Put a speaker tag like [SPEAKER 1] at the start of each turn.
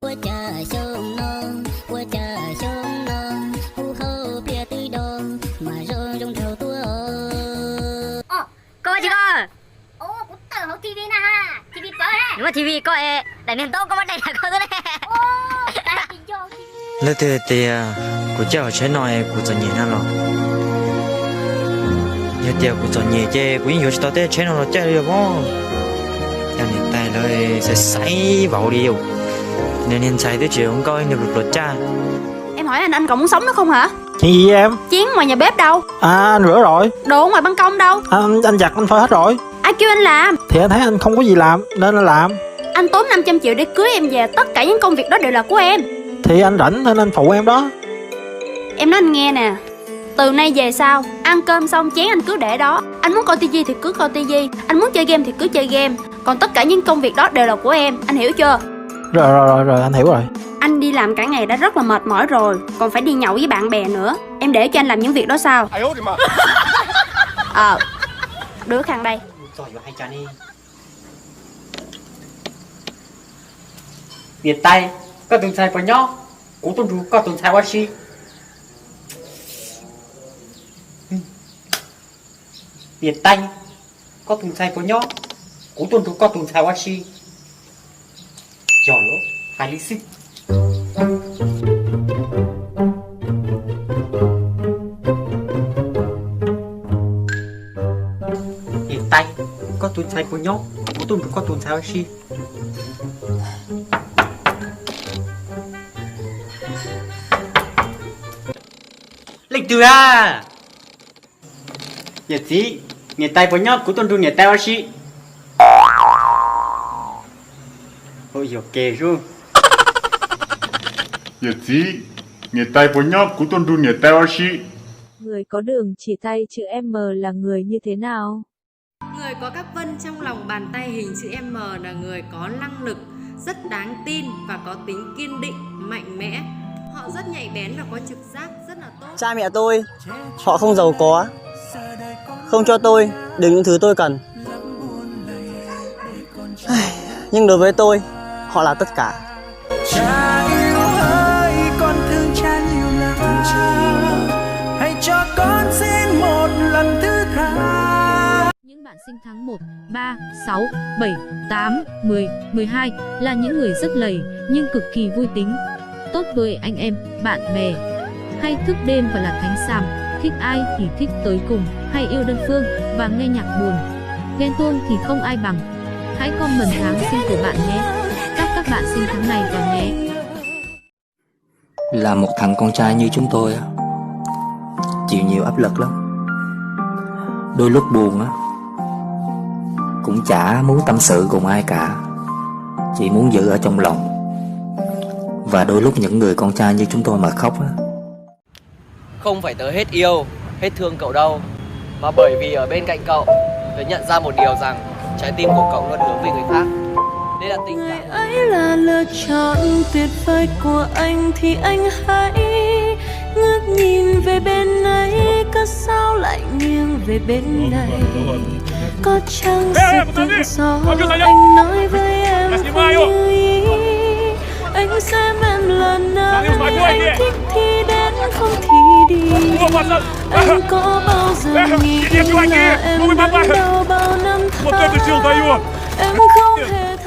[SPEAKER 1] 我家乡农，我家乡农，户后别对东，mà rong rong theo tua.
[SPEAKER 2] Có chị con.
[SPEAKER 3] Cũng tờ hậu TV nè ha. TV bớ ha.
[SPEAKER 2] Đúng là TV có đại miền Tông có vấn đề là có thế này.
[SPEAKER 3] Tại vì vô
[SPEAKER 4] lỡ thì của cháu chế nói của cho nhẹ nó giờ tiệc của cho nhẹ chứ của những người tao té chế nó chơi được không cho nên tay rồi sẽ sấy vào đi nên hiện tại tới chiều không coi được luật cha.
[SPEAKER 5] Em hỏi anh còn muốn sống nữa không hả?
[SPEAKER 6] Chuyện gì em?
[SPEAKER 5] Chén ngoài nhà bếp đâu?
[SPEAKER 6] À, anh rửa rồi.
[SPEAKER 5] Đồ ngoài ban công đâu?
[SPEAKER 6] Anh giặt anh phơi hết rồi.
[SPEAKER 5] Ai kêu anh làm?
[SPEAKER 6] Thì anh thấy anh không có gì làm nên anh làm.
[SPEAKER 5] Anh tốn 500 triệu để cưới em về, tất cả những công việc đó đều là của em.
[SPEAKER 6] Thì anh rảnh nên anh phụ em đó.
[SPEAKER 5] Em nói anh nghe nè, từ nay về sau, ăn cơm xong chén anh cứ để đó. Anh muốn coi tivi thì cứ coi tivi, anh muốn chơi game thì cứ chơi game. Còn tất cả những công việc đó đều là của em, anh hiểu chưa?
[SPEAKER 6] Rồi anh hiểu rồi.
[SPEAKER 5] Anh đi làm cả ngày đã rất là mệt mỏi rồi, còn phải đi nhậu với bạn bè nữa. Em để cho anh làm những việc đó sao? Đứa khăn đây.
[SPEAKER 7] Việt tay có tuần sai vào nhau cũng tuần rú có tuần sai quá chi Việt tay có tuần sai vào nhau cũng tuần rú có tuần sai quá chi giỏi lắm hai lý xích Việt tay có tuần sai vào nhau cũng tuần rú có tuần sai quá chi lịch từ à nhật gì nhật tay với nhau của tuần trung nhật tay chị ôi dồi kề luôn
[SPEAKER 8] nhật gì nhật tay với nhau của tuần trung nhật tay chị
[SPEAKER 9] Người có đường chỉ tay chữ M là người như thế nào?
[SPEAKER 10] Người có các vân trong lòng bàn tay hình chữ M là người có năng lực, rất đáng tin và có tính kiên định, mạnh mẽ. Họ rất nhạy bén và có trực giác rất là tốt.
[SPEAKER 11] Cha mẹ tôi, họ không giàu có, không cho tôi được những thứ tôi cần. Nhưng đối với tôi, họ là tất cả.
[SPEAKER 12] Cha yêu ơi, con thương cha nhiều lắm. Hãy cho con xin một lần thứ tha.
[SPEAKER 13] Những bạn sinh tháng 1, 3, 6, 7, 8, 10, 12 là những người rất lầy nhưng cực kỳ vui tính, tốt với anh em, bạn bè, hay thức đêm và là thánh xàm, thích ai thì thích tới cùng, hay yêu đơn phương và nghe nhạc buồn. Ghen tuông thì không ai bằng. Hãy comment tháng sinh của bạn nhé. Các bạn sinh tháng này vào nhé.
[SPEAKER 4] Là một thằng con trai như chúng tôi chịu nhiều áp lực lắm, đôi lúc buồn cũng chả muốn tâm sự cùng ai cả, chỉ muốn giữ ở trong lòng. Và đôi lúc những người con trai như chúng tôi mà khóc
[SPEAKER 7] không phải tớ hết yêu hết thương cậu đâu, mà bởi vì ở bên cạnh cậu tớ nhận ra một điều rằng trái tim của cậu luôn hướng về người khác. Đây là tình cảm
[SPEAKER 9] Ấy là lựa chọn tuyệt vời của anh thì anh hãy ngước nhìn về bên ấy, có sao lại nghiêng về bên này? Có chăng sẽ tiếng gió anh nói với em không như ý? Anh xem em lần nào anh thích thì đến không thì đi. Anh có bao giờ nghĩ là em đắn đo bao năm tháng? Em không hề